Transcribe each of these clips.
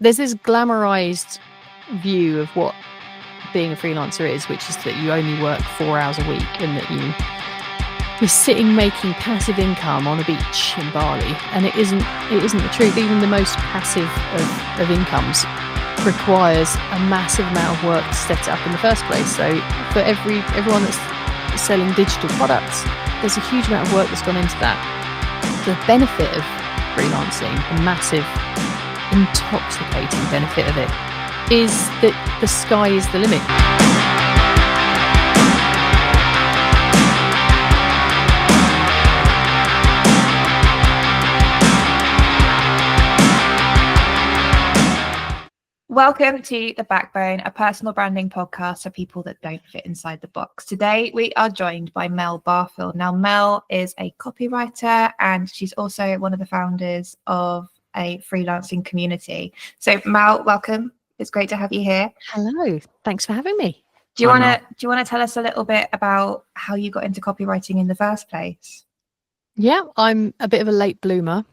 there's this glamorized view of what being a freelancer is, which is that you only work 4 hours a week and that you're sitting making passive income on a beach in Bali, and it isn't the truth. Even the most passive of incomes requires a massive amount of work to set it up in the first place. So for everyone that's selling digital products, there's a huge amount of work that's gone into that. The benefit of freelancing, the massive intoxicating benefit of it, is that the sky is the limit. Welcome to The Backbone, a personal branding podcast for people that don't fit inside the box. Today, we are joined by Mel Barfield. Now, Mel is a copywriter and she's also one of the founders of a freelancing community. So, Mel, welcome. It's great to have you here. Hello. Thanks for having me. Do you want to tell us a little bit about how you got into copywriting in the first place? Yeah, I'm a bit of a late bloomer.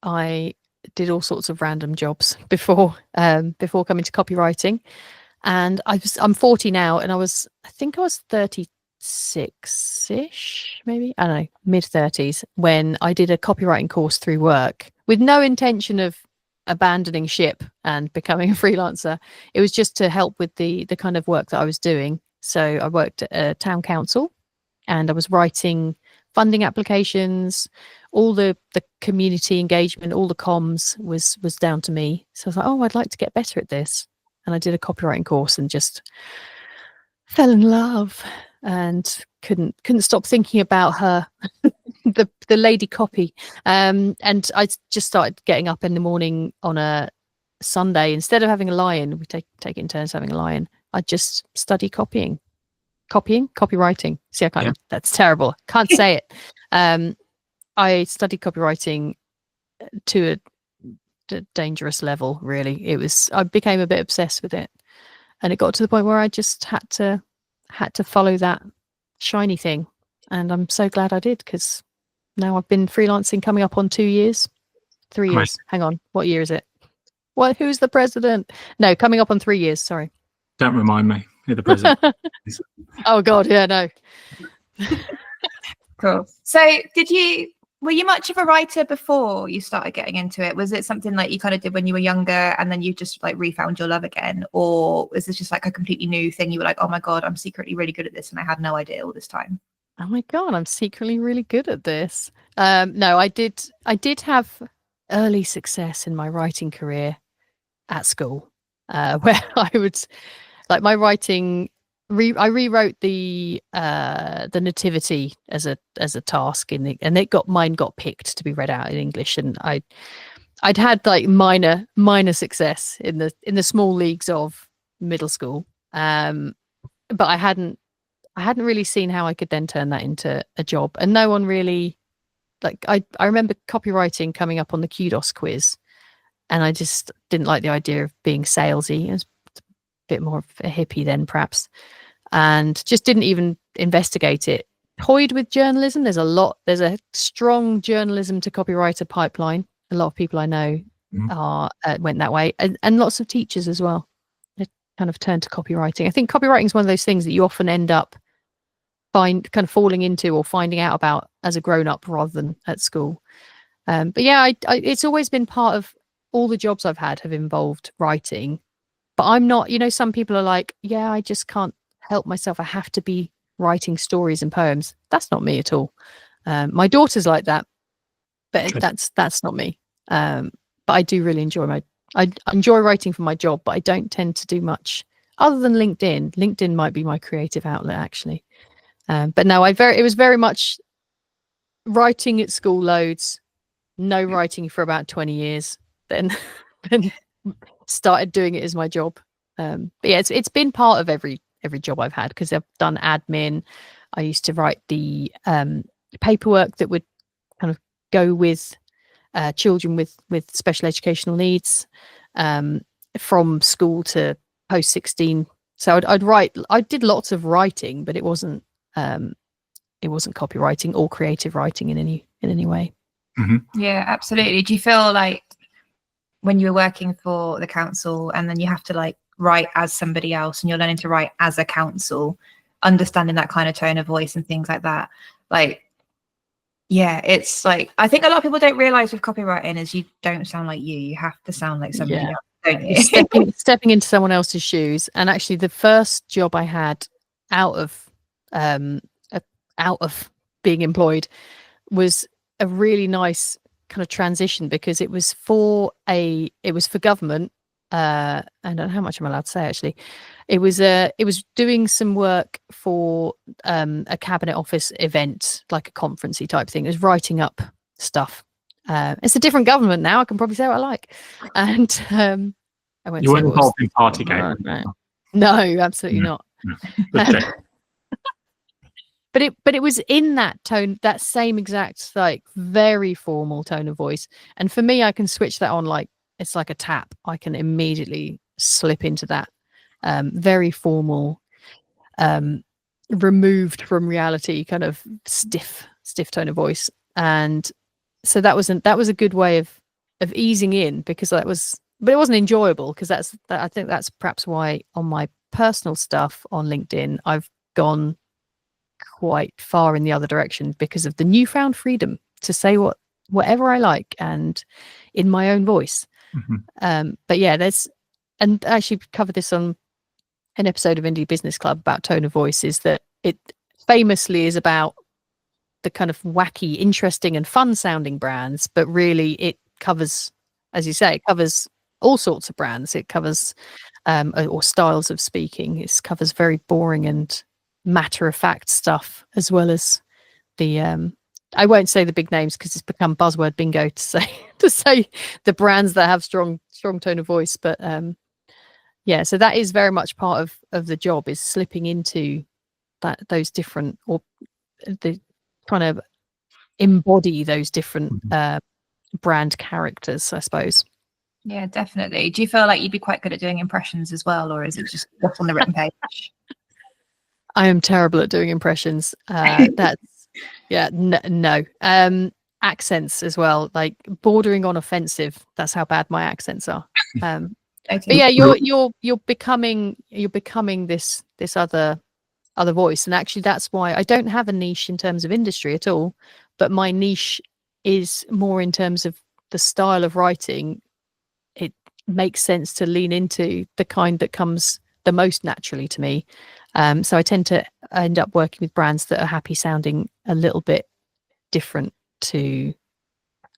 I did all sorts of random jobs before coming to copywriting, and I'm 40 now, and I think I was 36-ish, maybe, I don't know, mid-30s, when I did a copywriting course through work with no intention of abandoning ship and becoming a freelancer. It was just to help with the kind of work that I was doing. So I worked at a town council and I was writing funding applications. All the community engagement, all the comms was down to me. So I was like, oh, I'd like to get better at this. And I did a copywriting course and just fell in love and couldn't stop thinking about her, the lady copy. And I just started getting up in the morning on a Sunday. Instead of having a lie-in, we take it in turns having a lie-in, I just study copywriting. See, I can't, that's terrible. Can't say it. I studied copywriting to a dangerous level, really. I became a bit obsessed with it. And it got to the point where I just had to follow that shiny thing. And I'm so glad I did, because now I've been freelancing coming up on 2 years. 3 years. Hang on. What year is it? Who's the president? No, coming up on 3 years. Sorry. Don't remind me who the president is. Oh, God. Yeah, no. Cool. So were you much of a writer before you started getting into it? Was it something like you kind of did when you were younger and then you just like refound your love again? Or was this just like a completely new thing? You were like, oh my God, I'm secretly really good at this and I had no idea all this time. Oh my God, I'm secretly really good at this. No, I did have early success in my writing career at school, where I would, like, my writing, I rewrote the Nativity as a task and mine got picked to be read out in English, and I'd had like minor success in the small leagues of middle school, but I hadn't really seen how I could then turn that into a job. And no one really, like, I remember copywriting coming up on the Kudos quiz, and I just didn't like the idea of being salesy. I was a bit more of a hippie then, perhaps, and just didn't even investigate it. Toyed with journalism. There's a strong journalism to copywriter pipeline. A lot of people I know went that way, and lots of teachers as well. They kind of turned to copywriting. I think copywriting is one of those things that you often end up kind of falling into or finding out about as a grown-up rather than at school. But yeah, it's always been part of all the jobs I've had have involved writing. But I'm not, some people are like, yeah, I just can't help myself. I have to be writing stories and poems. That's not me at all. My daughter's like that, but that's not me. But I do really enjoy I enjoy writing for my job, but I don't tend to do much other than LinkedIn. LinkedIn might be my creative outlet, actually. But no, it was very much writing at school loads, no writing for about 20 years, then started doing it as my job. But yeah, it's been part of every job I've had, because I've done admin. I used to write the paperwork that would kind of go with children with special educational needs from school to post 16. So I'd write. I did lots of writing, but it wasn't copywriting or creative writing in any way. Mm-hmm. Yeah, absolutely. Do you feel like when you were working for the council and then you have to like write as somebody else and you're learning to write as a council, understanding that kind of tone of voice and things like that. Like, yeah, it's like, I think a lot of people don't realize with copywriting is you don't sound like you have to sound like somebody else, don't you? Stepping into someone else's shoes. And actually the first job I had out of being employed was a really nice kind of transition, because it was for government. I don't know how much I'm allowed to say, actually. It was doing some work for a cabinet office event, like a conferencey type thing. It was writing up stuff. It's a different government now. I can probably say what I like. And I won't. You weren't involved in Partygate. No, absolutely not. Okay. But it was in that tone, that same exact, like, very formal tone of voice. And for me, I can switch that on like it's like a tap. I can immediately slip into that very formal, removed from reality, kind of stiff tone of voice. And so that was a good way of easing in, because but it wasn't enjoyable, because I think that's perhaps why on my personal stuff on LinkedIn I've gone quite far in the other direction, because of the newfound freedom to say whatever I like and in my own voice. But yeah, and I actually covered this on an episode of Indie Business Club about tone of voice, is that it famously is about the kind of wacky, interesting and fun sounding brands, but really it covers, as you say, it covers all sorts of brands. It covers or styles of speaking. It covers very boring and matter of fact stuff, as well as the I won't say the big names because it's become buzzword bingo to say the brands that have strong tone of voice. But yeah, so that is very much part of the job, is slipping into those different, or the trying to embody those different brand characters, I suppose. Yeah, definitely. Do you feel like you'd be quite good at doing impressions as well, or is it just on the written page? I am terrible at doing impressions. No. Accents as well, like bordering on offensive. That's how bad my accents are. But yeah, you're becoming this other voice, and actually that's why I don't have a niche in terms of industry at all, but my niche is more in terms of the style of writing. It makes sense to lean into the kind that comes the most naturally to me. So I tend to end up working with brands that are happy sounding a little bit different to,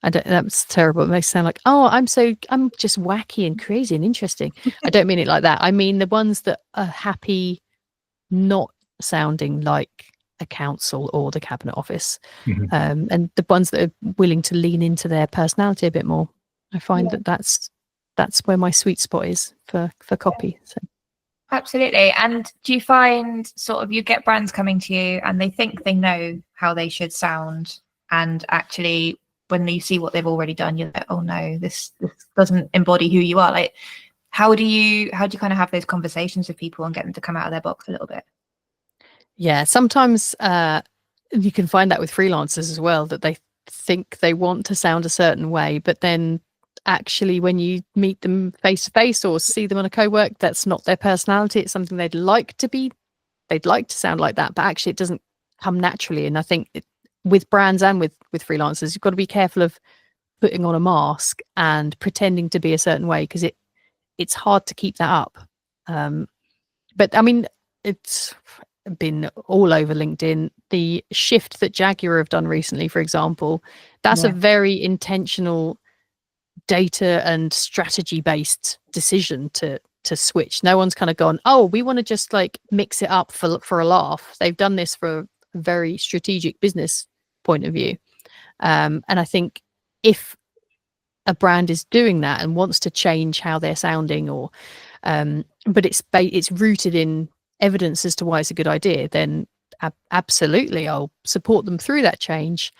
that's terrible. It makes it sound like, oh, I'm just wacky and crazy and interesting. I don't mean it like that. I mean the ones that are happy not sounding like a council or the cabinet office, and the ones that are willing to lean into their personality a bit more. I find that's where my sweet spot is for copy. So. Absolutely. And do you find sort of you get brands coming to you and they think they know how they should sound, and actually when you see what they've already done, you're like, oh no, this doesn't embody who you are. Like, how do you kind of have those conversations with people and get them to come out of their box a little bit? Yeah, sometimes you can find that with freelancers as well, that they think they want to sound a certain way, but then actually when you meet them face to face or see them on a co-work, that's not their personality. It's something they'd like to sound like that, but actually it doesn't come naturally. And I think with brands and with freelancers, you've got to be careful of putting on a mask and pretending to be a certain way, because it's hard to keep that up. But I mean, it's been all over LinkedIn. The shift that Jaguar have done recently, for example, that's a very intentional data and strategy based decision to switch. No one's kind of gone, oh, we want to just like mix it up for a laugh. They've done this for a very strategic business point of view. And I think if a brand is doing that and wants to change how they're sounding, or but it's rooted in evidence as to why it's a good idea, then absolutely I'll support them through that change.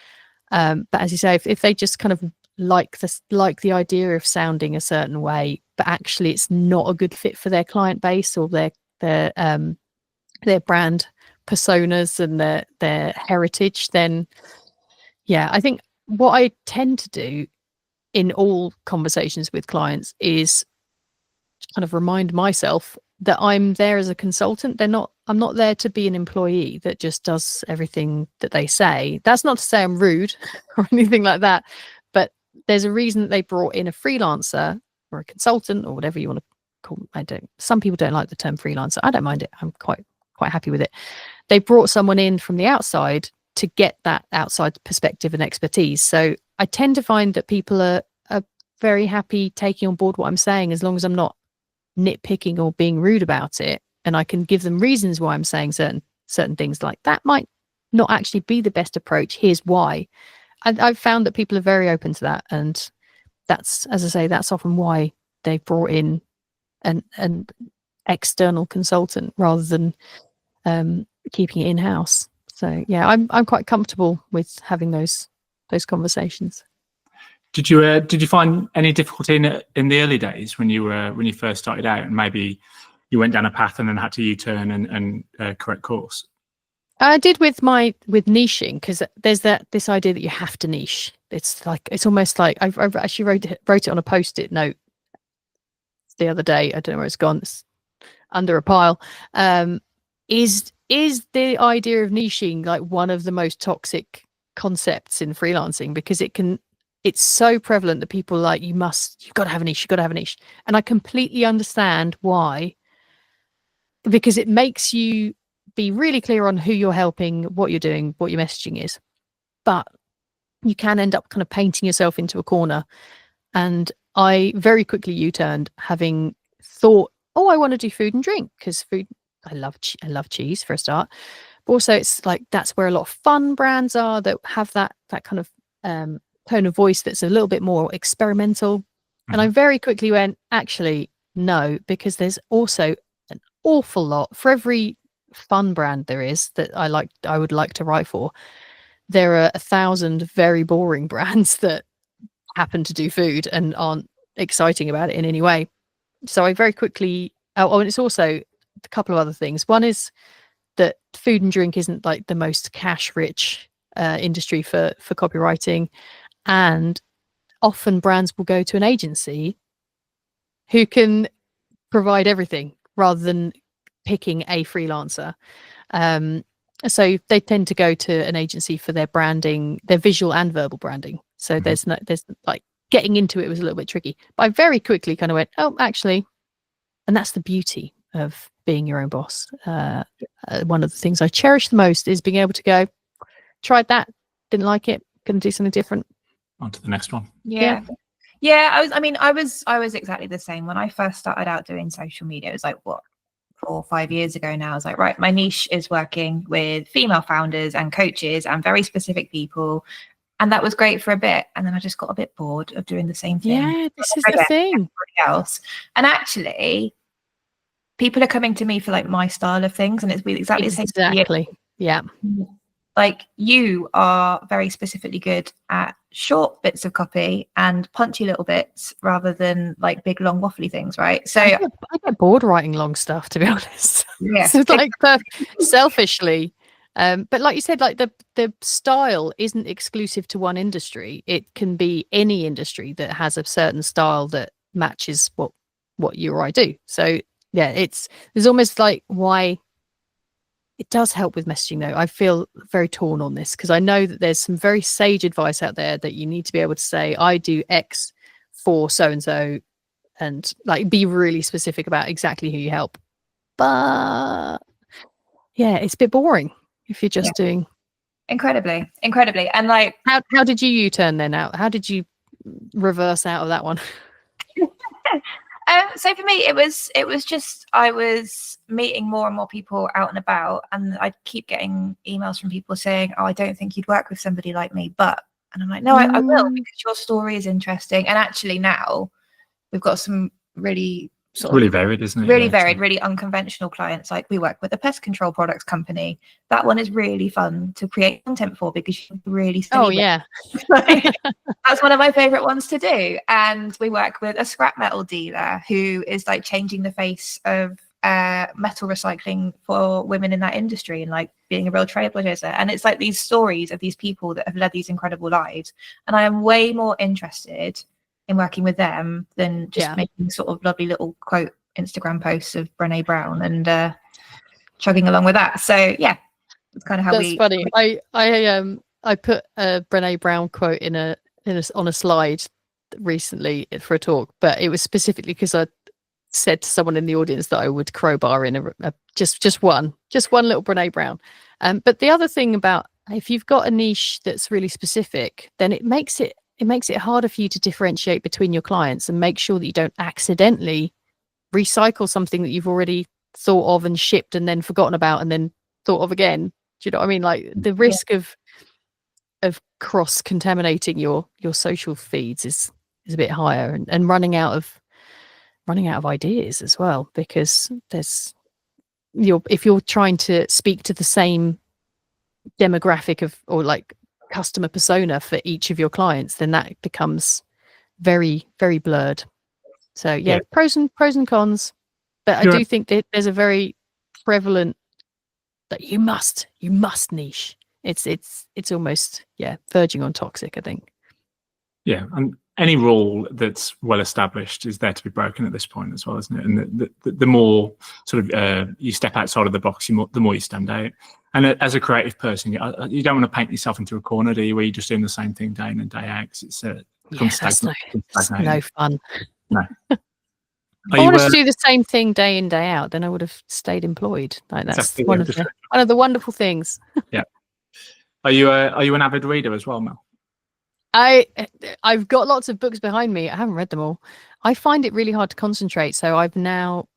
But as you say, if they just kind of like the idea of sounding a certain way, but actually it's not a good fit for their client base or their brand personas and their heritage, then yeah, I think what I tend to do in all conversations with clients is kind of remind myself that I'm there as a consultant. I'm not there to be an employee that just does everything that they say. That's not to say I'm rude or anything like that, but there's a reason that they brought in a freelancer or a consultant or whatever you want to call it. Some people don't like the term freelancer. I don't mind it. I'm quite happy with it. They brought someone in from the outside to get that outside perspective and expertise. So I tend to find that people are very happy taking on board what I'm saying, as long as I'm not nitpicking or being rude about it, and I can give them reasons why I'm saying certain things, like that might not actually be the best approach, here's why. I've found that people are very open to that, and that's, as I say, that's often why they brought in an external consultant rather than keeping it in-house. So yeah, I'm quite comfortable with having those conversations. Did you find any difficulty in the early days when you first started out, and maybe you went down a path and then had to U-turn and correct course? I did with niching, because there's this idea that you have to niche. It's almost like I've actually wrote it on a post-it note the other day. I don't know where it's gone. It's under a pile. Is the idea of niching like one of the most toxic concepts in freelancing? Because it's so prevalent that people are like, you've got to have a niche, and I completely understand why, because it makes you be really clear on who you're helping, what you're doing, what your messaging is. But you can end up kind of painting yourself into a corner. And I very quickly U-turned, having thought, oh, I want to do food and drink, because I love cheese for a start. But also it's like, that's where a lot of fun brands are that have that kind of tone of voice that's a little bit more experimental. Mm-hmm. And I very quickly went, actually, no, because there's also an awful lot for every fun brand there is that I would like to write for. There are 1,000 very boring brands that happen to do food and aren't exciting about it in any way. So I very quickly, and it's also a couple of other things. One is that food and drink isn't like the most cash rich industry for copywriting, and often brands will go to an agency who can provide everything rather than picking a freelancer. So they tend to go to an agency for their branding, their visual and verbal branding. So there's like, getting into it was a little bit tricky. But I very quickly kind of went, oh, actually, and that's the beauty of being your own boss. One of the things I cherish the most is being able to go, tried that, didn't like it, gonna do something different. On to the next one. Yeah. I was exactly the same when I first started out doing social media. It was like, what, 4 or 5 years ago now. I was like, right, my niche is working with female founders and coaches and very specific people. And that was great for a bit. And then I just got a bit bored of doing the same thing. Yeah, this is the thing. Else. And actually, people are coming to me for like my style of things. And it's exactly the same. Exactly. Yeah. Like, you are very specifically good at short bits of copy and punchy little bits rather than like big, long, waffly things, right? So I get bored writing long stuff, to be honest. Yeah. So like selfishly. But like you said, like the style isn't exclusive to one industry. It can be any industry that has a certain style that matches what you or I do. So yeah, there's almost like why it does help with messaging though. I feel very torn on this because I know that there's some very sage advice out there that you need to be able to say, I do X for so-and-so, and like be really specific about exactly who you help. But yeah, it's a bit boring if you're just doing incredibly. And like, how did you U-turn then out? How did you reverse out of that one? So for me, it was just, I was meeting more and more people out and about, and I'd keep getting emails from people saying, oh, I don't think you'd work with somebody like me, but, and I'm like, no, I will, because your story is interesting. And actually now we've got some really really varied, isn't it? Really varied, really unconventional clients. Like, we work with a pest control products company. That one is really fun to create content for because you really yeah. That's one of my favorite ones to do. And we work with a scrap metal dealer who is like changing the face of metal recycling for women in that industry and like being a real trailblazer. And it's like these stories of these people that have led these incredible lives. And I am way more interested in working with them than just Yeah. making sort of lovely little quote Instagram posts of Brené Brown and chugging along with that. So yeah, it's kind of how That's funny. I put a Brené Brown quote on a slide recently for a talk, but it was specifically because I said to someone in the audience that I would crowbar in just one little Brené Brown. But the other thing about, if you've got a niche that's really specific, then it makes it harder for you to differentiate between your clients and make sure that you don't accidentally recycle something that you've already thought of and shipped and then forgotten about and then thought of again. Do you know what I mean? Like the risk of cross contaminating your social feeds is a bit higher, and running out of ideas as well, because if you're trying to speak to the same demographic or like customer persona for each of your clients, then that becomes very, very blurred. So yeah. pros and cons, but I do think that there's a very prevalent that you must niche. It's almost verging on toxic, I think. Yeah, and any rule that's well established is there to be broken at this point as well, isn't it? And the more sort of you step outside of the box, the more you stand out. And as a creative person, you don't want to paint yourself into a corner, do you? Where you're just doing the same thing day in and day out. It's that's no fun. No. I wanted to do the same thing day in, day out, then I would have stayed employed. Like that's exactly, one of the wonderful things. Yeah. Are you an avid reader as well, Mel? I've got lots of books behind me. I haven't read them all. I find it really hard to concentrate, so I've now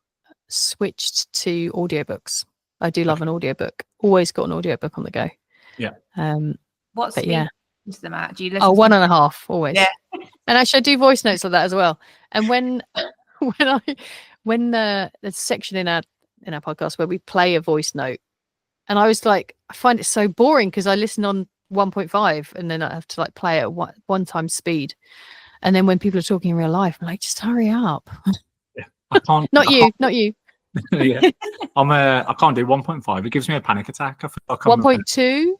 switched to audiobooks. I do love an audiobook. Always got an audiobook on the go. Yeah. What's the them at? Do you listen? 1.5 always. Yeah. And actually, I do voice notes like that as well. And when there's a section in our podcast where we play a voice note, and I was like, I find it so boring because I listen on 1.5 and then I have to like play at one time speed, and then when people are talking in real life, I'm like, just hurry up. Yeah, I can't. not you. Yeah, I can't do 1.5. It gives me a panic attack. I feel like 1.2,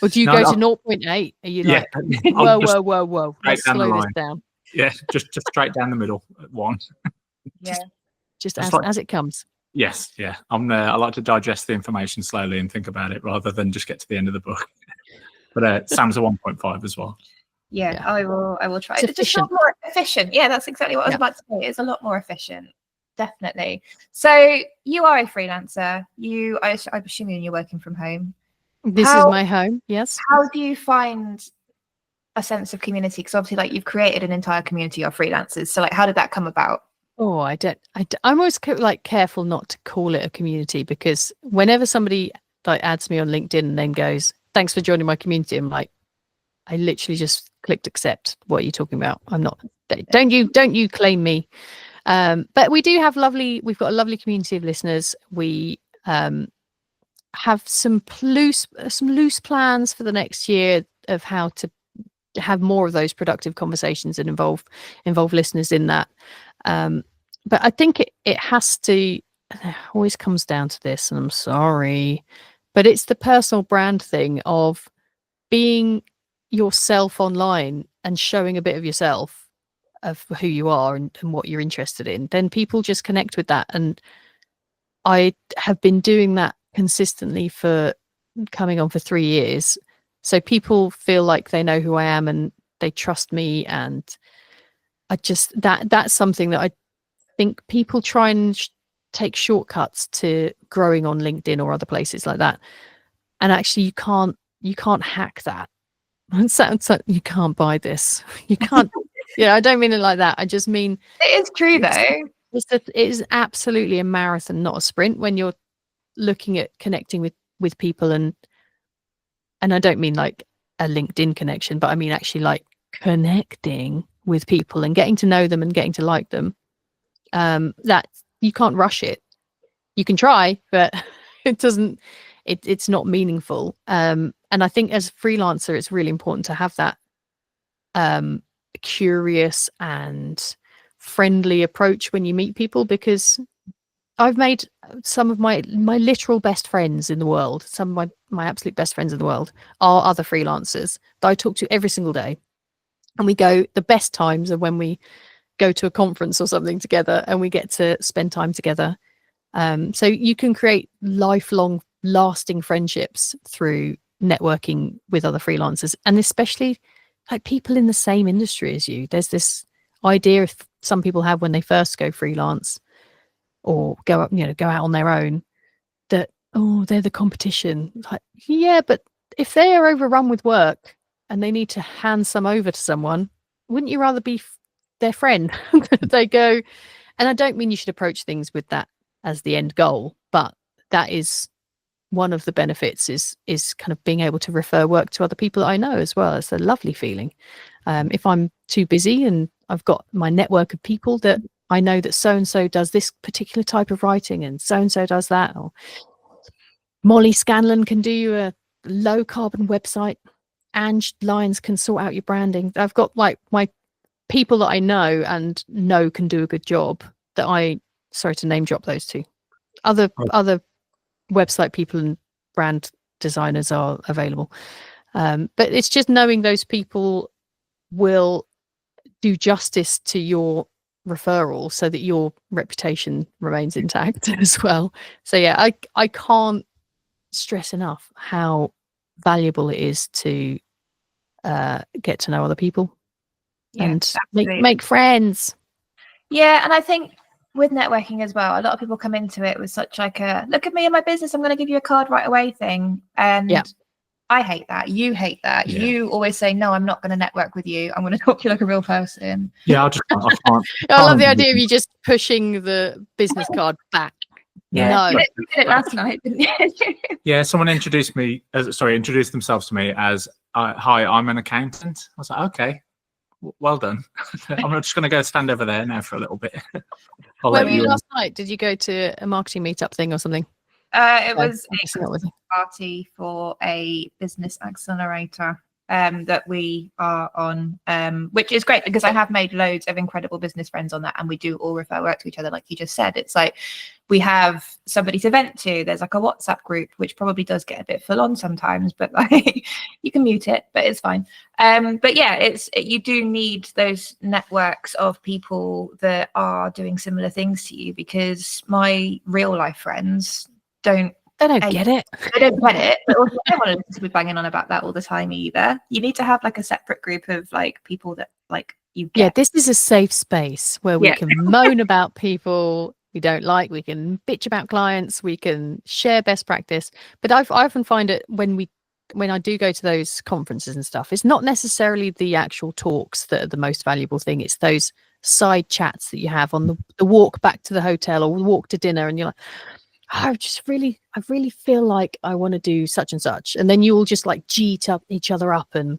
or do you go to 0.8? Are you like, whoa? Let's slow this down. Yeah, just straight down the middle at 1. Yeah, just as it comes. Yes, yeah. I like to digest the information slowly and think about it rather than just get to the end of the book. But Sam's a 1.5 as well. Yeah, I will try. It's just a lot more efficient. Yeah, that's exactly what I was about to say. It's a lot more efficient. Definitely. So you are a freelancer. I'm assuming you're working from home. This is my home. Yes. How do you find a sense of community? Because obviously, like, you've created an entire community of freelancers. So like, how did that come about? Oh, I'm always like careful not to call it a community, because whenever somebody like adds me on LinkedIn and then goes, "Thanks for joining my community," I'm like, I literally just clicked accept. What are you talking about? I'm not. Don't you claim me? But we've got a lovely community of listeners. We have some loose plans for the next year of how to have more of those productive conversations and involve listeners in that. But I think it has to, always comes down to this, and I'm sorry, but it's the personal brand thing of being yourself online and showing a bit of yourself, of who you are and what you're interested in. Then people just connect with that. And I have been doing that consistently for coming on for 3 years. So people feel like they know who I am and they trust me. And I just, that's something that I think people try and take shortcuts to growing on LinkedIn or other places like that. And actually you can't hack that. It sounds like you can't buy this. You can't, I don't mean it like that. I just mean, it is true though. It is absolutely a marathon, not a sprint, when you're looking at connecting with people. And I don't mean like a LinkedIn connection, but I mean actually like connecting with people and getting to know them and getting to like them. That you can't rush it. You can try, but it's not meaningful. And I think as a freelancer, it's really important to have that curious and friendly approach when you meet people, because I've made some of my literal best friends in the world. Some of my absolute best friends in the world are other freelancers that I talk to every single day. And the best times are when we go to a conference or something together and we get to spend time together. So you can create lifelong, lasting friendships through networking with other freelancers, and especially like people in the same industry as you. There's this idea some people have when they first go freelance or go out on their own, that, oh, they're the competition. Like, yeah, but if they are overrun with work and they need to hand some over to someone, wouldn't you rather be their friend? They go, and I don't mean you should approach things with that as the end goal, but that is one of the benefits, is kind of being able to refer work to other people that I know as well. It's a lovely feeling. If I'm too busy and I've got my network of people that I know that so-and-so does this particular type of writing and so-and-so does that, or Molly Scanlon can do you a low carbon website, Ange Lyons can sort out your branding. I've got like my people that I know and know can do a good job, that sorry to name drop those two. Other website people and brand designers are available. But it's just knowing those people will do justice to your referral so that your reputation remains intact as well. So yeah, I can't stress enough how valuable it is to get to know other people and make friends. Yeah, and I think with networking as well, a lot of people come into it with such like a look at me and my business, I'm going to give you a card right away thing. And I hate that. You hate that. Yeah. You always say, no, I'm not going to network with you. I'm going to talk to you like a real person. Yeah, I can't. I love the idea of you just pushing the business card back. Yeah, no. You did it last night, didn't you? Yeah, someone introduced themselves to me as, hi, I'm an accountant. I was like, okay, well done. I'm not just going to go stand over there now for a little bit. Where were you last night? Did you go to a marketing meetup thing or something? It was a party for a business accelerator that we are on, which is great because I have made loads of incredible business friends on that, and we do all refer work to each other, like you just said. It's like we have somebody to vent to. There's like a WhatsApp group, which probably does get a bit full on sometimes, but like you can mute it, but it's fine. But yeah, you do need those networks of people that are doing similar things to you, because my real life friends don't get it. They don't get it, but also I don't want to be banging on about that all the time either. You need to have like a separate group of like people that like you get. Yeah, this is a safe space where we can moan about people we don't like, we can bitch about clients, we can share best practice. But I often find it when I do go to those conferences and stuff, it's not necessarily the actual talks that are the most valuable thing. It's those side chats that you have on the walk back to the hotel or the walk to dinner, and you're like, I really feel like I want to do such and such. And then you all just like G'd up each other up and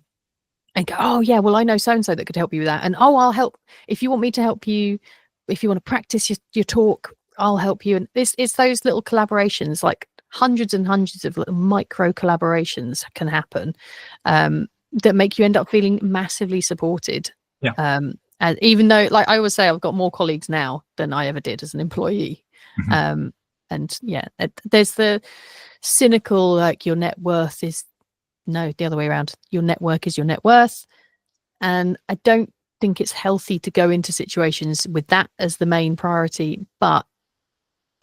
go, oh yeah, well, I know so-and-so that could help you with that. And oh, I'll help. If you want me to help you, if you want to practice your talk, I'll help you. And it's those little collaborations, like hundreds and hundreds of little micro collaborations can happen that make you end up feeling massively supported. Yeah. And even though, like I always say, I've got more colleagues now than I ever did as an employee. Mm-hmm. And yeah, there's the cynical, like your net worth is, no, the other way around. Your network is your net worth. And I don't think it's healthy to go into situations with that as the main priority, but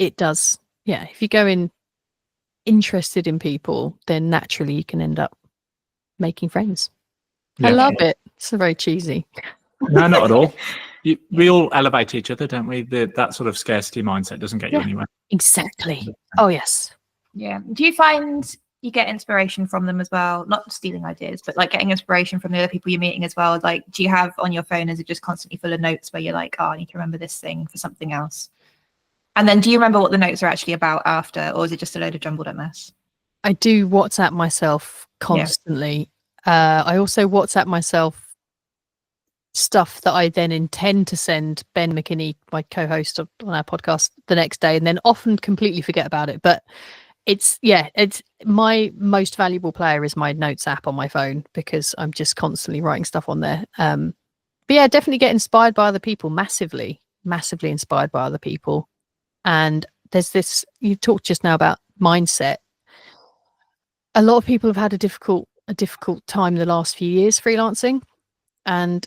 it does. Yeah. If you go in interested in people, then naturally you can end up making friends. Yeah. I love it. It's very cheesy. No, not at all. We all elevate each other, don't we? That sort of scarcity mindset doesn't get you anywhere. Exactly. Oh, yes. Yeah. Do you find you get inspiration from them as well? Not stealing ideas, but like getting inspiration from the other people you're meeting as well. Like, do you have on your phone, is it just constantly full of notes where you're like, oh, I need to remember this thing for something else? And then do you remember what the notes are actually about after, or is it just a load of jumbled up mess? I do WhatsApp myself constantly. Yeah. I also WhatsApp myself stuff that I then intend to send Ben McKinney, my co-host on our podcast, the next day, and then often completely forget about it. But it's my most valuable player is my notes app on my phone, because I'm just constantly writing stuff on there. But yeah, definitely get inspired by other people, massively inspired by other people. And there's this, you talked just now about mindset. A lot of people have had a difficult time the last few years freelancing. And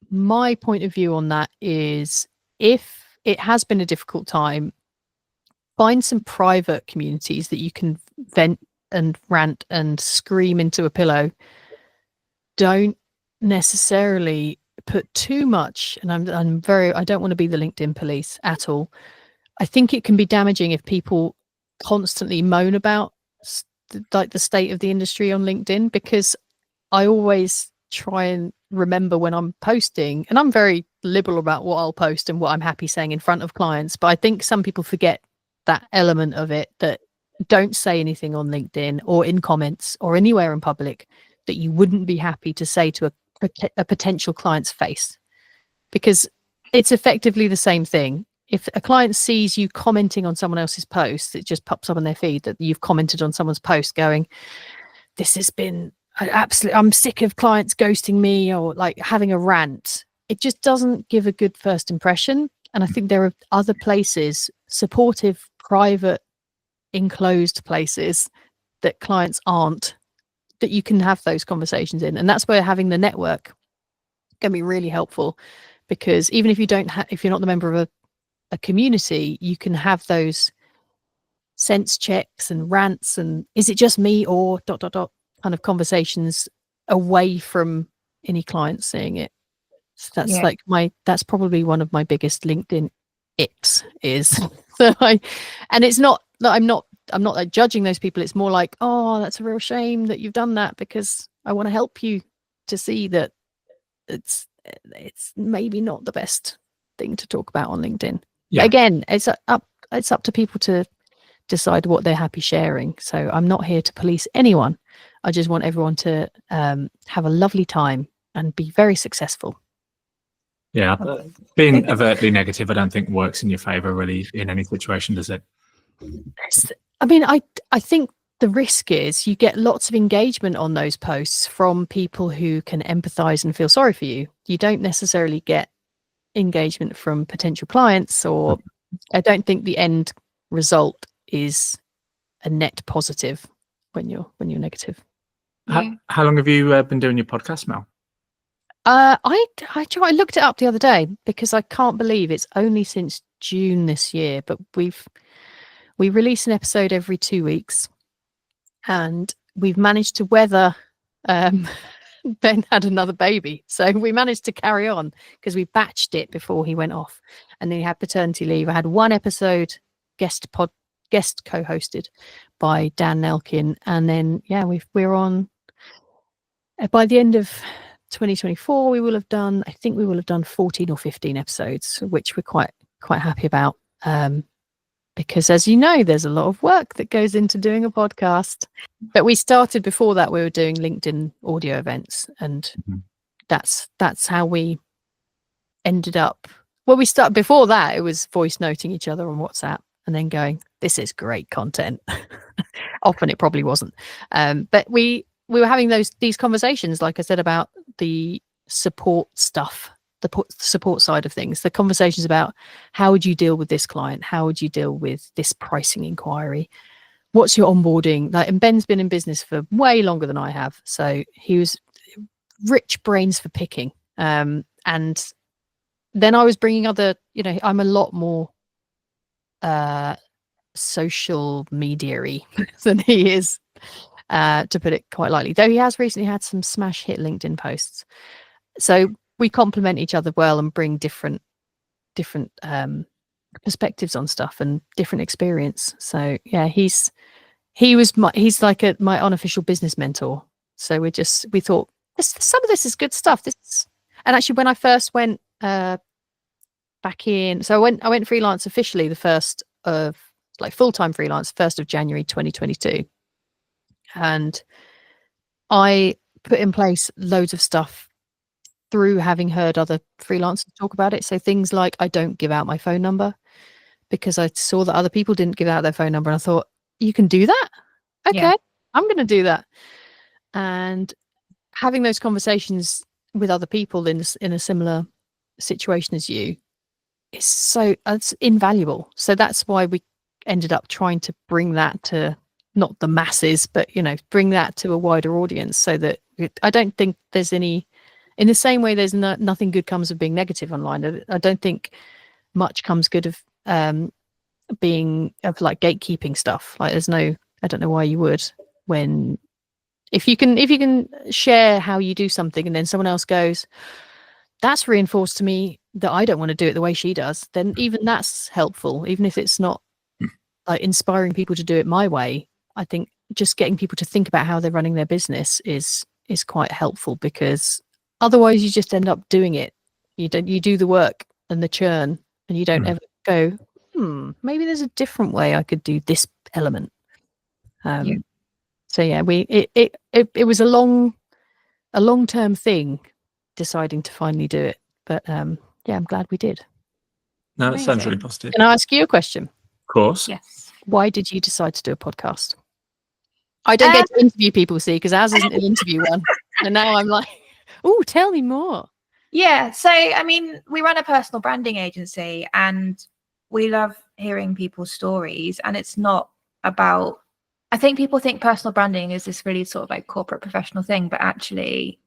my point of view on that is, if it has been a difficult time, find some private communities that you can vent and rant and scream into a pillow. Don't necessarily put too much, and I don't want to be the LinkedIn police at all. I think it can be damaging if people constantly moan about like the state of the industry on LinkedIn, because I always try and remember when I'm posting, and I'm very liberal about what I'll post and what I'm happy saying in front of clients, but I think some people forget that element of it, that don't say anything on LinkedIn or in comments or anywhere in public that you wouldn't be happy to say to a potential client's face, because it's effectively the same thing. If a client sees you commenting on someone else's post, it just pops up on their feed that you've commented on someone's post going, this has been I'm sick of clients ghosting me, or like having a rant. It just doesn't give a good first impression. And I think there are other places, supportive, private, enclosed places that clients aren't, that you can have those conversations in. And that's where having the network can be really helpful, because even if you don't if you're not the member of a community, you can have those sense checks and rants and is it just me or ... kind of conversations away from any client seeing it. So that's like that's probably one of my biggest LinkedIn icks is that and it's not that I'm not like judging those people. It's more like, oh, that's a real shame that you've done that, because I want to help you to see that it's maybe not the best thing to talk about on LinkedIn. Yeah. Again, it's up to people to decide what they're happy sharing. So I'm not here to police anyone. I just want everyone to have a lovely time and be very successill. Yeah, being overtly negative, I don't think works in your favor really in any situation, does it? I mean, I think the risk is you get lots of engagement on those posts from people who can empathize and feel sorry for you. You don't necessarily get engagement from potential clients, or I don't think the end result is a net positive when you're negative. How long have you been doing your podcast, Mel? I looked it up the other day, because I can't believe it's only since June this year, but we release an episode every 2 weeks, and we've managed to weather Ben had another baby, so we managed to carry on because we batched it before he went off, and then he had paternity leave. I had one episode guest co-hosted by Dan Nelkin, and then we're on by the end of 2024 we will have done 14 or 15 episodes, which we're quite happy about, because as you know, there's a lot of work that goes into doing a podcast. But we started before that, we were doing LinkedIn audio events, and that's how we ended up. Well, we started before that, it was voice noting each other on WhatsApp and then going, this is great content. Often it probably wasn't, but we were having these conversations, like I said, about the support stuff, the support side of things, the conversations about how would you deal with this client, how would you deal with this pricing inquiry, what's your onboarding like. And Ben's been in business for way longer than I have, so he was rich brains for picking, and then I was bringing other, I'm a lot more social media-y than he is, to put it quite lightly, though he has recently had some smash hit LinkedIn posts. So we complement each other well and bring different perspectives on stuff and different experience. So yeah, he's like my unofficial business mentor. So we thought some of this is good stuff. And actually when I first went back in, so I went freelance officially the first of like full-time freelance 1st of January 2022, and I put in place loads of stuff through having heard other freelancers talk about it. So things like I don't give out my phone number, because I saw that other people didn't give out their phone number, and I thought, you can do that? Okay, I'm going to do that. And having those conversations with other people in a similar situation as you it's invaluable. So that's why we ended up trying to bring that to not the masses, but bring that to a wider audience, so that I don't think there's any in the same way there's nothing good comes of being negative online. I don't think much comes good of being of like gatekeeping stuff. Like there's no, I don't know why you would, when if you can share how you do something and then someone else goes, that's reinforced to me that I don't want to do it the way she does, then even that's helpful, even if it's not like inspiring people to do it my way. I think just getting people to think about how they're running their business is quite helpful, because otherwise you just end up doing it. You do the work and the churn, and you don't ever go, maybe there's a different way I could do this element. So yeah, it was a long-term thing deciding to finally do it, but yeah, I'm glad we did. No, that sounds really positive. Can I ask you a question? Of course. Yes. Why did you decide to do a podcast? I don't get to interview people, see, because ours isn't an interview one, and now I'm like, oh, tell me more. Yeah, so I mean, we run a personal branding agency, and we love hearing people's stories. And it's not about, I think people think personal branding is this really sort of like corporate professional thing, but actually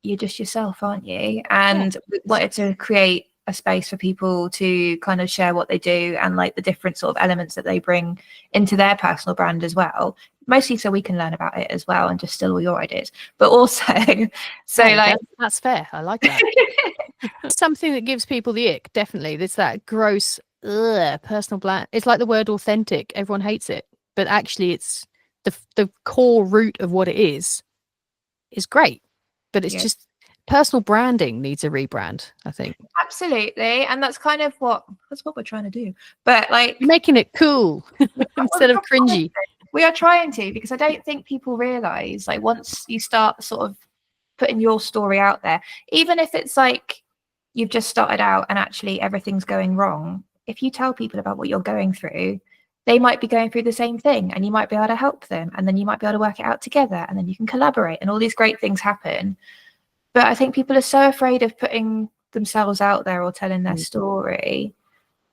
you're just yourself, aren't you? And we wanted to create a space for people to kind of share what they do and like the different sort of elements that they bring into their personal brand as well, mostly so we can learn about it as well and just steal all your ideas, but also so like that's fair. I like that. Something that gives people the ick, definitely. There's that gross personal brand. It's like the word authentic. Everyone hates it, but actually it's the core root of what it is great, but it's just personal branding needs a rebrand, I think. Absolutely. And that's kind of what we're trying to do, but like making it cool instead of cringy. We are trying to, because I don't think people realize, like, once you start sort of putting your story out there, even if it's like you've just started out and actually everything's going wrong, if you tell people about what you're going through, they might be going through the same thing, and you might be able to help them, and then you might be able to work it out together, and then you can collaborate, and all these great things happen. But I think people are so afraid of putting themselves out there or telling their story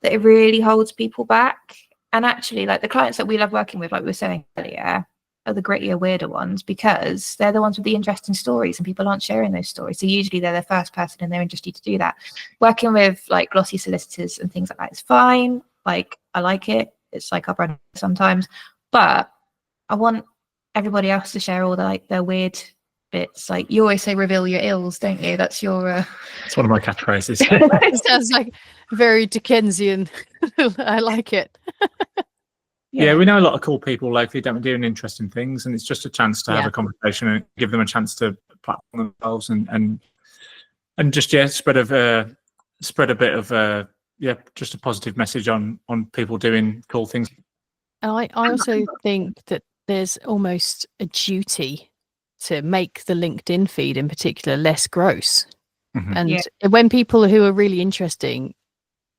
that it really holds people back. And actually, like, the clients that we love working with, like we were saying earlier, are the grittier, weirder ones, because they're the ones with the interesting stories, and people aren't sharing those stories. So usually they're the first person in their industry to do that. Working with like glossy solicitors and things like that is fine. Like, I like it. It's like our brand sometimes, but I want everybody else to share all the like their weird bits. Like, you always say reveal your ills, don't you? That's your it's one of my catchphrases. It sounds like very Dickensian. I like it. Yeah, we know a lot of cool people locally doing interesting things, and it's just a chance to have a conversation and give them a chance to platform themselves and just spread a bit of just a positive message on people doing cool things. And I also think that there's almost a duty to make the LinkedIn feed in particular less gross. And when people who are really interesting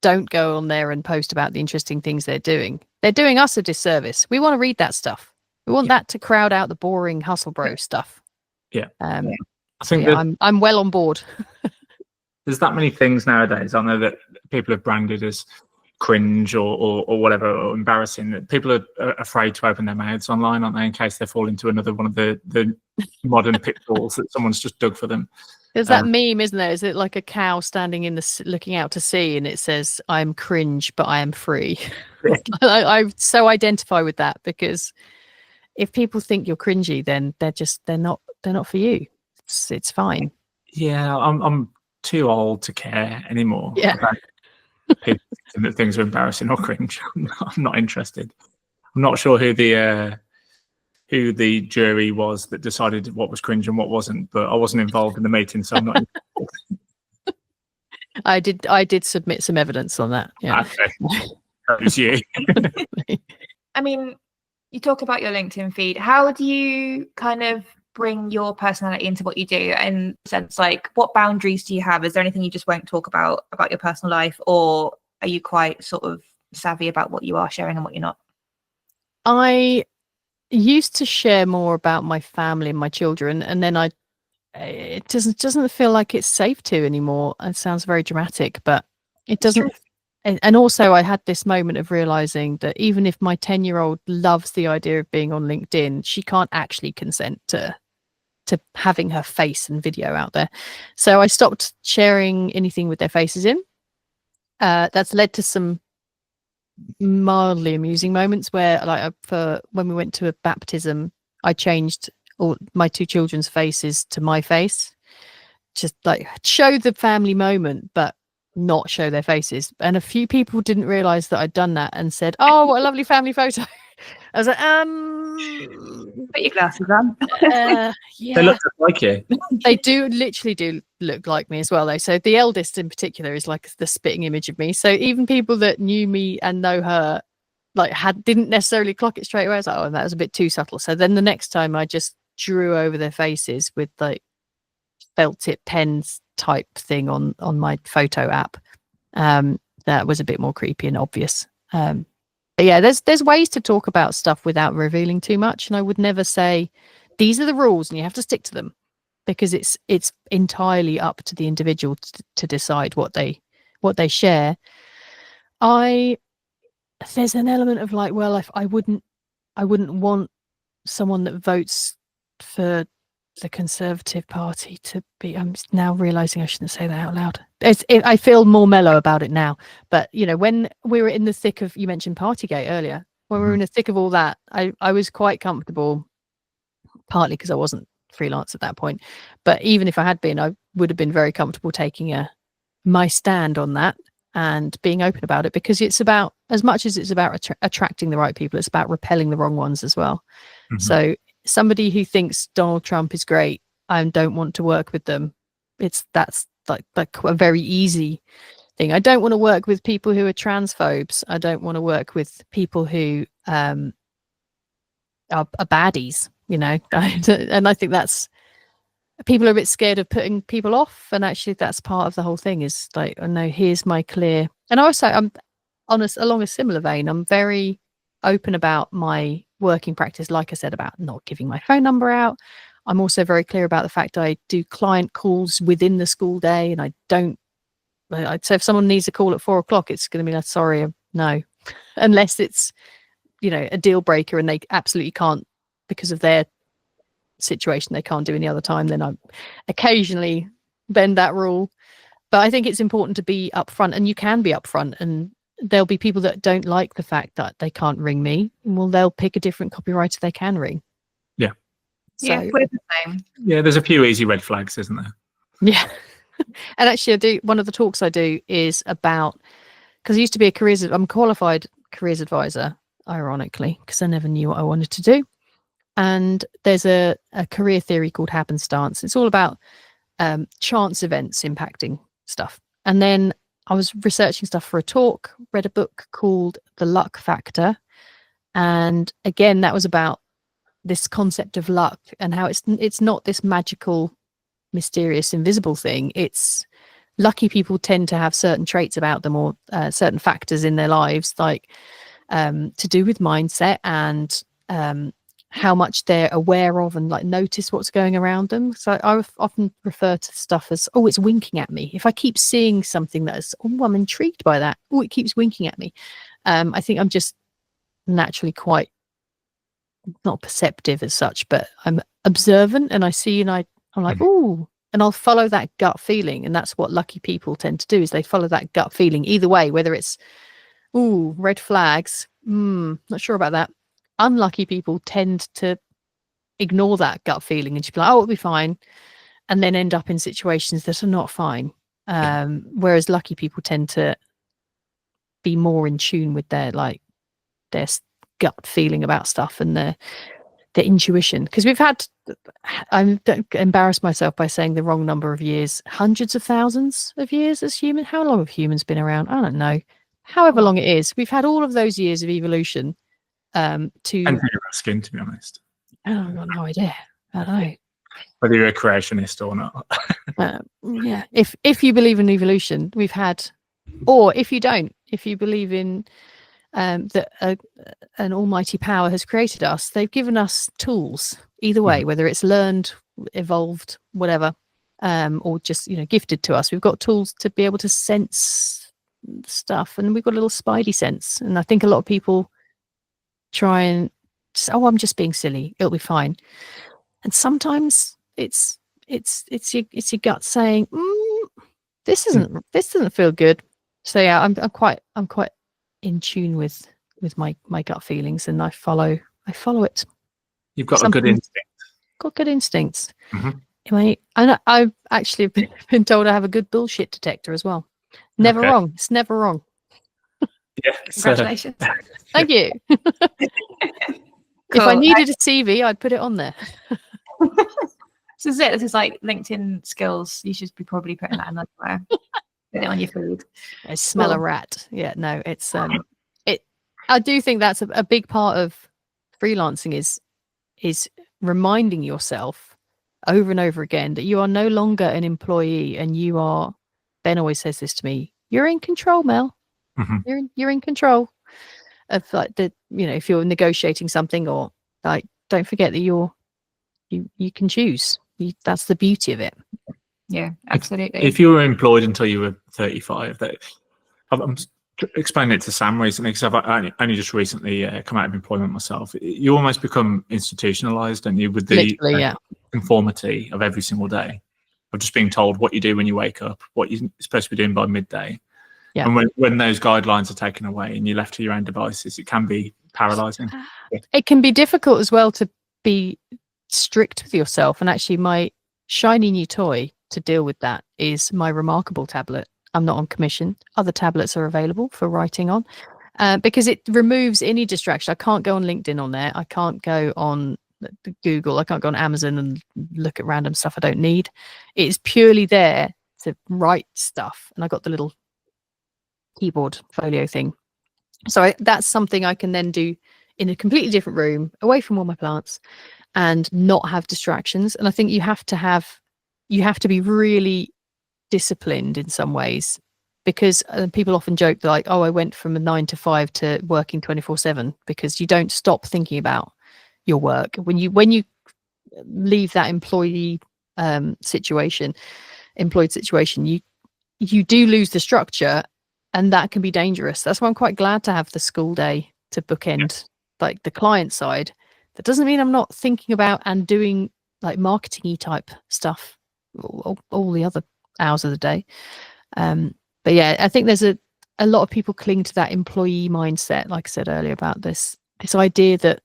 don't go on there and post about the interesting things they're doing us a disservice. We want to read that stuff. We want that to crowd out the boring hustle bro stuff. I think I'm well on board. There's that many things nowadays, aren't there, that people have branded as cringe or whatever, or embarrassing, that people are afraid to open their mouths online, aren't they, in case they fall into another one of the modern pitfalls that someone's just dug for them. There's that meme, isn't there? Is it like a cow standing in the looking out to sea, and it says, "I'm cringe, but I am free." I so identify with that, because if people think you're cringy, then they're not for you. It's fine. Yeah, I'm too old to care anymore. About people thinking that things are embarrassing or cringe. I'm not interested. I'm not sure who the jury was that decided what was cringe and what wasn't, but I wasn't involved in the meeting, so I'm not I did submit some evidence on that. Yeah. Okay. That was you. I mean, you talk about your LinkedIn feed. How do you kind of bring your personality into what you do? In the sense, like, what boundaries do you have? Is there anything you just won't talk about your personal life, or are you quite sort of savvy about what you are sharing and what you're not? I used to share more about my family and my children, and then it doesn't feel like it's safe to anymore. It sounds very dramatic, but it doesn't. And also, I had this moment of realizing that even if my 10-year-old loves the idea of being on LinkedIn, she can't actually consent to to having her face and video out there. So I stopped sharing anything with their faces in. That's led to some mildly amusing moments where, like, for when we went to a baptism, I changed all my 2 children's faces to my face, just like show the family moment, but not show their faces. And a few people didn't realize that I'd done that and said, "Oh, what a lovely family photo." I was like, Put your glasses on. They yeah, look just like you. they literally do look like me as well, though. So the eldest in particular is like the spitting image of me. So even people that knew me and know her, like, didn't necessarily clock it straight away. I was like, oh, that was a bit too subtle. So then the next time I just drew over their faces with like felt tip pens type thing on my photo app. That was a bit more creepy and obvious. But yeah, there's ways to talk about stuff without revealing too much, and I would never say these are the rules and you have to stick to them, because it's entirely up to the individual to decide what they share. There's an element of like, well, if I wouldn't want someone that votes for the Conservative Party to be. I'm now realizing I shouldn't say that out loud. I feel more mellow about it now. But you know, when we were in the thick of, you mentioned Partygate earlier, when we were in the thick of all that, I was quite comfortable, partly because I wasn't freelance at that point. But even if I had been, I would have been very comfortable taking my stand on that and being open about it, because it's about, as much as it's about attracting the right people, it's about repelling the wrong ones as well. So somebody who thinks Donald Trump is great, I don't want to work with them. That's like a very easy thing. I don't want to work with people who are transphobes. I don't want to work with people who are baddies, you know. And I think that's, people are a bit scared of putting people off, and actually that's part of the whole thing, is like, oh no, here's my clear. And also, I'm honest, along a similar vein, I'm very open about my working practice, like I said, about not giving my phone number out. I'm also very clear about the fact I do client calls within the school day, and I'd say if someone needs a call at 4 o'clock, it's going to be like, sorry, no, unless it's, you know, a deal breaker and they absolutely can't, because of their situation, they can't do any other time, then I occasionally bend that rule. But I think it's important to be upfront, and you can be upfront, and there'll be people that don't like the fact that they can't ring me. Well, they'll pick a different copywriter they can ring. Yeah. So, yeah, we're the same. Yeah, there's a few easy red flags, isn't there? Yeah. And actually, one of the talks I do is about, because I used to be I'm a qualified careers advisor, ironically, because I never knew what I wanted to do. And there's a career theory called happenstance. It's all about chance events impacting stuff. And then I was researching stuff for a talk, read a book called The Luck Factor. And again, that was about this concept of luck and how it's not this magical, mysterious, invisible thing. It's lucky people tend to have certain traits about them, or certain factors in their lives, like to do with mindset and how much they're aware of and like notice what's going around them. So I often refer to stuff as, oh, it's winking at me. If I keep seeing something that is, oh, I'm intrigued by that. Oh, it keeps winking at me. I think I'm just naturally quite, not perceptive as such, but I'm observant, and I see, and I'm like, oh, and I'll follow that gut feeling. And that's what lucky people tend to do, is they follow that gut feeling either way, whether it's, ooh, red flags, not sure about that. Unlucky people tend to ignore that gut feeling and just be like, oh, it'll be fine, and then end up in situations that are not fine. Whereas lucky people tend to be more in tune with their gut feeling about stuff and their intuition. Because we've had, I don't embarrass myself by saying the wrong number of years, hundreds of thousands of years as human. How long have humans been around? I don't know. However long it is, we've had all of those years of evolution. And you're asking, to be honest. I've got no idea. I don't know whether you're a creationist or not. Yeah, if you believe in evolution, we've had, or if you don't, if you believe in that an almighty power has created us, they've given us tools. Either way, whether it's learned, evolved, whatever, or just, you know, gifted to us, we've got tools to be able to sense stuff, and we've got a little spidey sense. And I think a lot of people try and say, oh, I'm just being silly, it'll be fine. And sometimes it's your gut saying, this doesn't feel good. So yeah, I'm quite in tune with my gut feelings, and I follow it. You've got a good instinct. Got good instincts. Mhm. And I've actually been told I have a good bullshit detector as well. Never Okay. wrong. It's never wrong. Yeah. Congratulations. Thank you. If I needed a CV, I'd put it on there. This is it. This is like LinkedIn skills. You should be probably putting that in somewhere. Put it on your feed. I smell a rat. Yeah, no, it's I do think that's a big part of freelancing is reminding yourself over and over again that you are no longer an employee, and you are. Ben always says this to me: "You're in control, Mel. Mhm. You're in control of like if you're negotiating something, or like don't forget that you can choose. That's the beauty of it." Yeah, absolutely. If you were employed until you were 35, I'm explaining it to Sam recently, because I've only just recently come out of employment myself. You almost become institutionalized, and you with the conformity of every single day, of just being told what you do when you wake up, what you're supposed to be doing by midday. Yeah. And when those guidelines are taken away and you're left to your own devices, it can be paralyzing. It can be difficult as well to be strict with yourself. And actually, my shiny new toy to deal with that is my Remarkable tablet. I'm not on commission. Other tablets are available for writing on, because it removes any distraction. I can't go on LinkedIn on there. I can't go on Google. I can't go on Amazon and look at random stuff I don't need. It's purely there to write stuff. And I got the little keyboard folio thing. So that's something I can then do in a completely different room, away from all my plants, and not have distractions. And I think you have to be really disciplined in some ways, because people often joke like, oh, I went from a 9 to 5 to working 24/7, because you don't stop thinking about your work. When you leave that employed situation, you do lose the structure, and that can be dangerous. That's why I'm quite glad to have the school day to bookend like the client side. That doesn't mean I'm not thinking about and doing like marketing-y type stuff all the other hours of the day. But yeah, I think there's a lot of people cling to that employee mindset, like I said earlier, about this idea that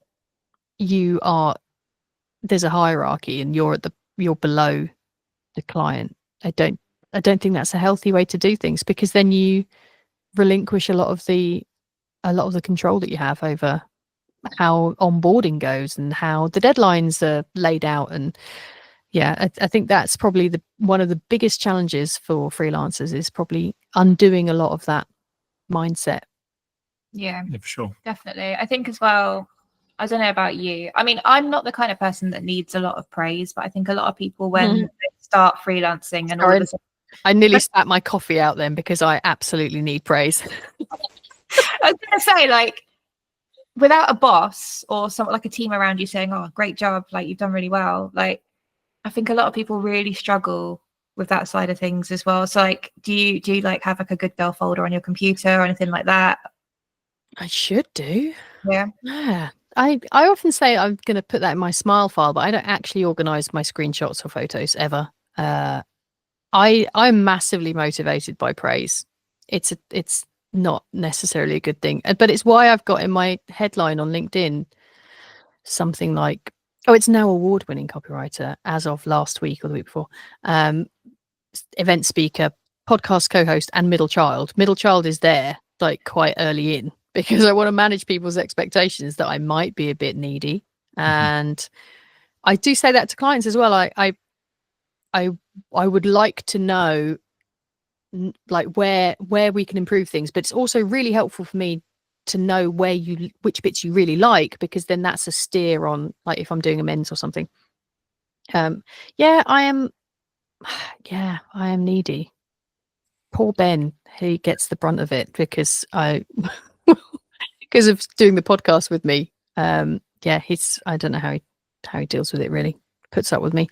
there's a hierarchy and you're below the client. I don't think that's a healthy way to do things, because then you relinquish a lot of the control that you have over how onboarding goes and how the deadlines are laid out. And yeah, I think that's probably one of the biggest challenges for freelancers, is probably undoing a lot of that mindset. Yeah, for sure. Definitely. I think as well, I don't know about you. I mean, I'm not the kind of person that needs a lot of praise, but I think a lot of people, when they start freelancing and all of a sudden, I nearly spat my coffee out then, because I absolutely need praise. I was going to say, like, without a boss or someone like a team around you saying, oh, great job, like you've done really well, like I think a lot of people really struggle with that side of things as well. So like, do you like have like a good girl folder on your computer or anything like that? I should do. Yeah. I often say I'm going to put that in my Smile file, but I don't actually organize my screenshots or photos ever. I'm massively motivated by praise. It's not necessarily a good thing, but it's why I've got in my headline on LinkedIn something like, oh, it's now award-winning copywriter as of last week or the week before, event speaker, podcast co-host, and middle child. Middle child is there like quite early in, because I want to manage people's expectations that I might be a bit needy. And I do say that to clients as well. I would like to know like where we can improve things, but it's also really helpful for me to know which bits you really like, because then that's a steer on like if I'm doing amends or something. I am needy. Poor Ben, he gets the brunt of it because because of doing the podcast with me. I don't know how he deals with it, really. Puts up with me.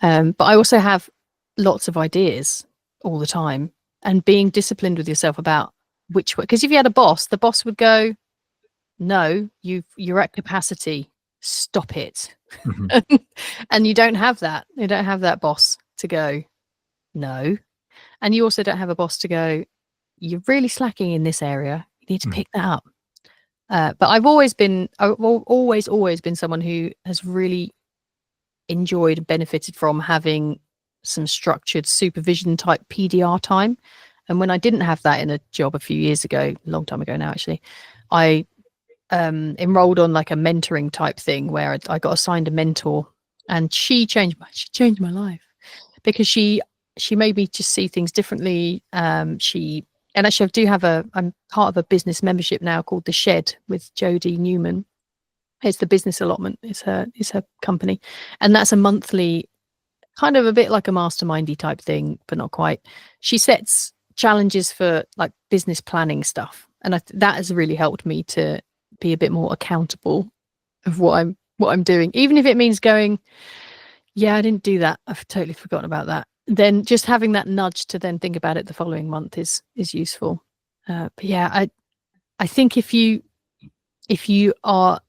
But I also have lots of ideas all the time, and being disciplined with yourself about which way, because if you had a boss, the boss would go, no, you're at capacity. stop it. Mhm. And you don't have that. You don't have that boss to go, no. And you also don't have a boss to go, you're really slacking in this area. You need to Mm. pick that up. But I've always been someone who has really enjoyed and benefited from having some structured supervision type PDR time. And when I didn't have that in a job a few years ago, a long time ago now, actually, I enrolled on like a mentoring type thing where I got assigned a mentor, and she changed my life because she made me just see things differently. And actually I'm part of a business membership now called The Shed with Jodie Newman. It's the business allotment. It's her company. And that's a monthly, kind of a bit like a mastermindy type thing, but not quite. She sets challenges for like business planning stuff. And that has really helped me to be a bit more accountable of what I'm doing. Even if it means going, yeah, I didn't do that. I've totally forgotten about that. Then just having that nudge to then think about it the following month is useful. But yeah, I think if you are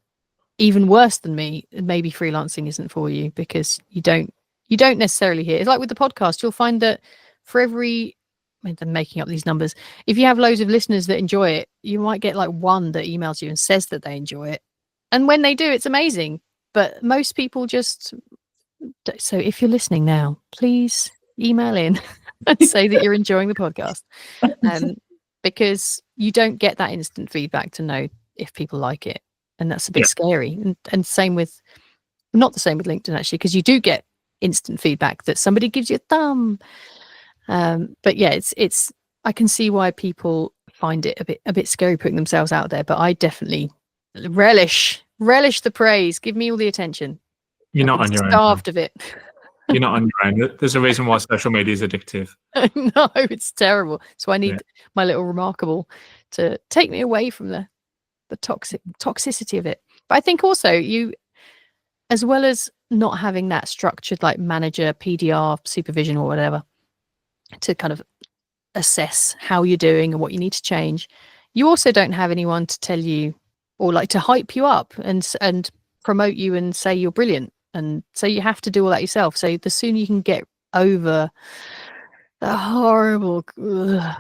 even worse than me, maybe freelancing isn't for you, because you don't necessarily hear. It's like with the podcast, you'll find that for every, I'm making up these numbers, if you have loads of listeners that enjoy it, you might get like one that emails you and says that they enjoy it. And when they do, it's amazing. But most people just, so if you're listening now, please email in and say that you're enjoying the podcast. Because you don't get that instant feedback to know if people like it. And that's a bit scary. And same with, not the same with LinkedIn actually, because you do get instant feedback that somebody gives you a thumb. But yeah, it's I can see why people find it a bit scary putting themselves out there, but I definitely relish the praise. Give me all the attention. You're not on your own. Starved of it. You're not on your own. There's a reason why social media is addictive. No, it's terrible. So I need my little remarkable to take me away from the toxicity of it. But I think also you, as well as not having that structured like manager, PDR, supervision or whatever to kind of assess how you're doing and what you need to change, you also don't have anyone to tell you or like to hype you up and promote you and say you're brilliant. And so you have to do all that yourself. So the sooner you can get over the horrible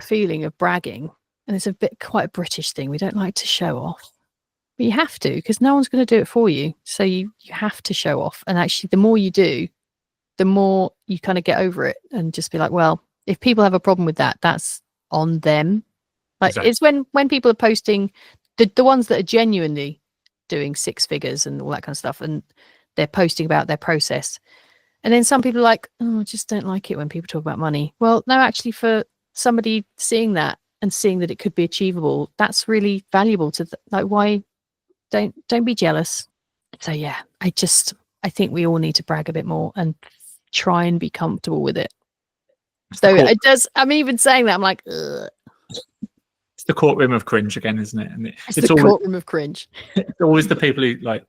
feeling of bragging, and it's quite a British thing. We don't like to show off, but you have to, because no one's going to do it for you. So you have to show off. And actually, the more you do, the more you kind of get over it and just be like, well, if people have a problem with that, that's on them. Like It's when people are posting the ones that are genuinely doing six figures and all that kind of stuff, and they're posting about their process. And then some people are like, oh, I just don't like it when people talk about money. Well, no, actually, for somebody seeing that and seeing that it could be achievable, that's really valuable to like, why don't be jealous. So yeah, I think we all need to brag a bit more and try and be comfortable with it. So it does, I'm even saying that, I'm like, ugh. It's the courtroom of cringe again, isn't it? And it's the courtroom of cringe. It's always the people who like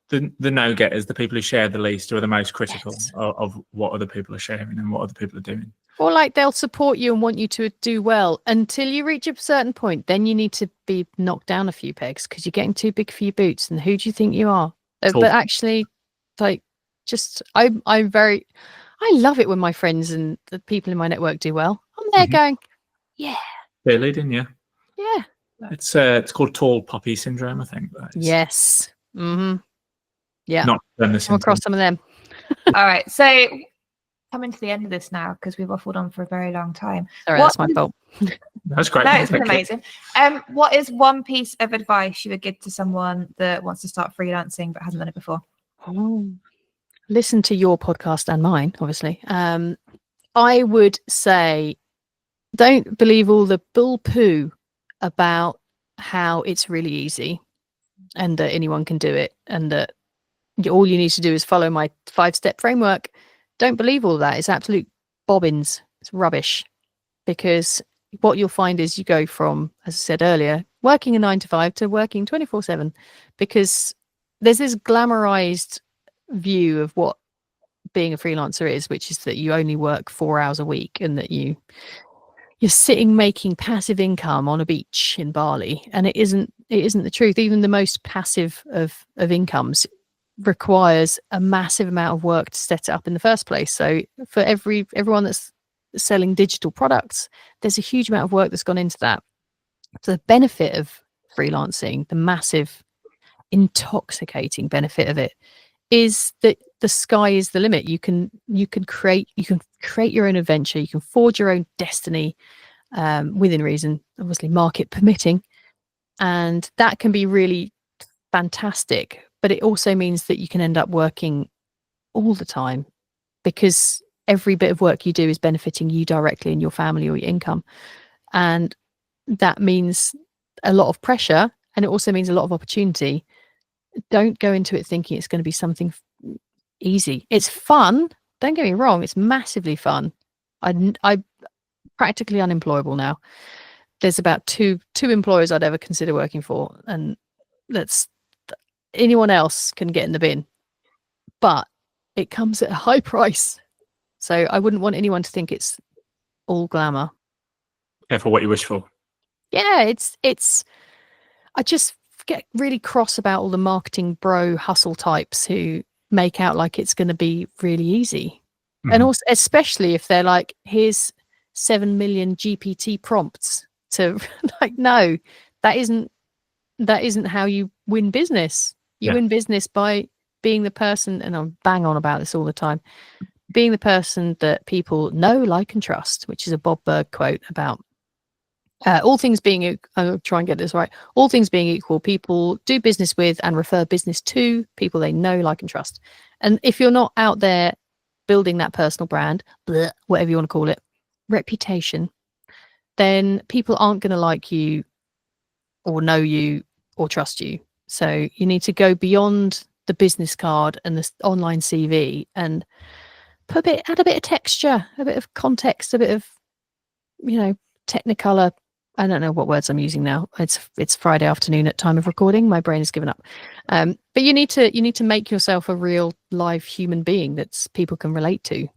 the no-getters, the people who share the least, or are the most critical of what other people are sharing and what other people are doing. Or like they'll support you and want you to do well until you reach a certain point. Then you need to be knocked down a few pegs because you're getting too big for your boots. And who do you think you are? But actually, like, just I love it when my friends and the people in my network do well. I'm there going, yeah. They're leading, yeah. Yeah. It's called tall poppy syndrome, I think. Yes. Mm-hmm. Yeah. Not come across some of them. All right. So coming to the end of this now, because we've waffled on for a very long time. Sorry, that's my fault. That's great. No, it's been amazing. What is one piece of advice you would give to someone that wants to start freelancing but hasn't done it before? Listen to your podcast and mine, obviously. I would say don't believe all the bull poo about how it's really easy and that anyone can do it and that all you need to do is follow my 5-step framework. Don't believe all that. It's absolute bobbins. It's rubbish. Because what you'll find is you go from, as I said earlier, working a 9 to 5 to working 24/7, because there's this glamorized view of what being a freelancer is, which is that you only work 4 hours a week and that you're sitting making passive income on a beach in Bali. And it isn't the truth. Even the most passive of incomes requires a massive amount of work to set it up in the first place. So for everyone that's selling digital products, there's a huge amount of work that's gone into that. So the benefit of freelancing, the massive intoxicating benefit of it, is that the sky is the limit. You can create your own adventure, you can forge your own destiny, within reason, obviously market permitting, and that can be really fantastic. But it also means that you can end up working all the time, because every bit of work you do is benefiting you directly and your family or your income, and that means a lot of pressure, and it also means a lot of opportunity. Don't go into it thinking it's going to be something easy. It's fun, don't get me wrong, it's massively fun. I practically unemployable now. There's about two employers I'd ever consider working for, and anyone else can get in the bin, but it comes at a high price. So I wouldn't want anyone to think it's all glamour. Careful what you wish for. Yeah, it's I just get really cross about all the marketing bro hustle types who make out like it's going to be really easy. And also, especially if they're like, here's 7 million GPT prompts to like, no, that isn't how you win business. You win business by being the person, and I'm bang on about this all the time, being the person that people know, like, and trust, which is a Bob Berg quote about all things being, I'll try and get this right, all things being equal, people do business with and refer business to people they know, like, and trust. And if you're not out there building that personal brand, whatever you want to call it, reputation, then people aren't going to like you or know you or trust you. So you need to go beyond the business card and the online CV and add a bit of texture, a bit of context, a bit of, technicolor. I don't know what words I'm using now. It's Friday afternoon at time of recording. My brain has given up. But you need to make yourself a real live human being that people can relate to.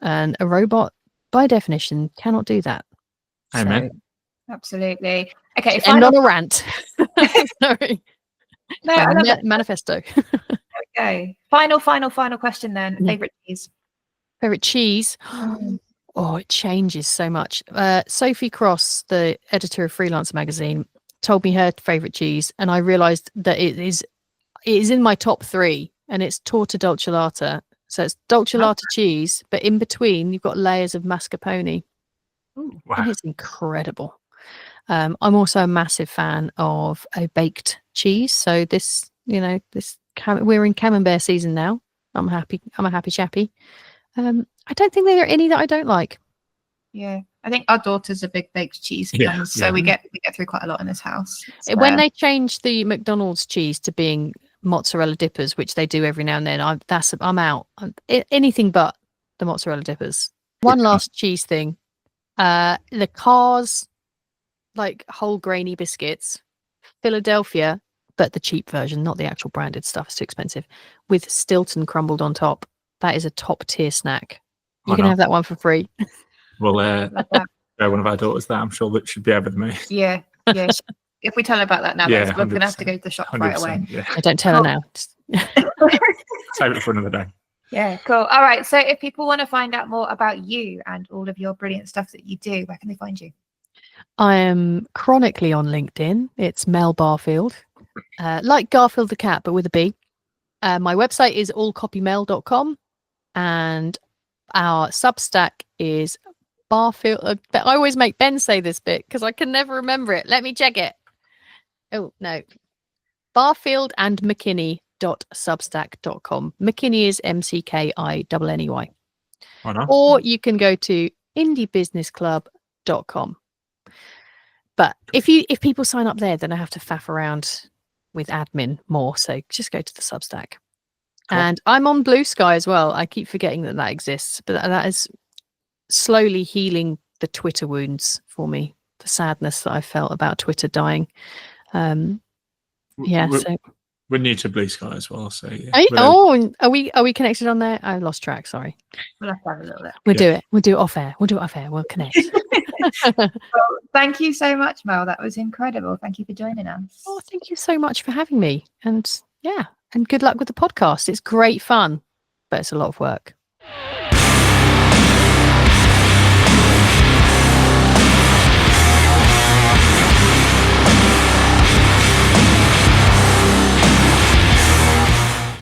And a robot, by definition, cannot do that. Amen. So, Absolutely. Okay. and on a rant. Sorry. No, I love it. Manifesto. Okay. Final question then. Yeah. Favorite cheese? Favorite cheese? Oh, it changes so much. Sophie Cross, the editor of Freelancer magazine, told me her favorite cheese, and I realized that it is in my top 3, and it's torta dolciolata. So it's dolciolata cheese, but in between you've got layers of mascarpone. Wow. And it's incredible. I'm also a massive fan of a baked cheese. So we're in camembert season now. I'm a happy chappy. I don't think there are any that I don't like. Yeah, I think our daughter's a big baked cheese fan, so we get through quite a lot in this house. When they change the McDonald's cheese to being mozzarella dippers, which they do every now and then, I'm out. Anything but the mozzarella dippers. One last cheese thing. The Cars, like, whole grainy biscuits, Philadelphia, but the cheap version, not the actual branded stuff, it's too expensive, with Stilton crumbled on top. That is a top tier snack. You can have that one for free. Well, one of our daughters that I'm sure that should be over the me. Yeah. If we tell her about that now, we're going to have to go to the shop right away. Yeah. I don't tell her now. Save it for another day. Yeah, cool. All right. So if people want to find out more about you and all of your brilliant stuff that you do, where can they find you? I am chronically on LinkedIn. It's Mel Barfield, like Garfield the cat, but with a B. My website is allcopymel.com, and our Substack is Barfield. I always make Ben say this bit because I can never remember it. Let me check it. Oh, no. Barfield and McKinney.substack.com. McKinney is McKinney. Or you can go to indiebusinessclub.com. But if people sign up there, then I have to faff around with admin more. So just go to the Substack. Cool. And I'm on Blue Sky as well. I keep forgetting that exists, but that is slowly healing the Twitter wounds for me. The sadness that I felt about Twitter dying. We're new to Blue Sky as well. So yeah. Are we connected on there? I lost track. Sorry. We'll have to have a little bit. We'll do it. We'll do it off air. We'll connect. Well, thank you so much, Mel. That was incredible. Thank you for joining us. Oh, thank you so much for having me. And yeah, And good luck with the podcast. It's great fun, but it's a lot of work.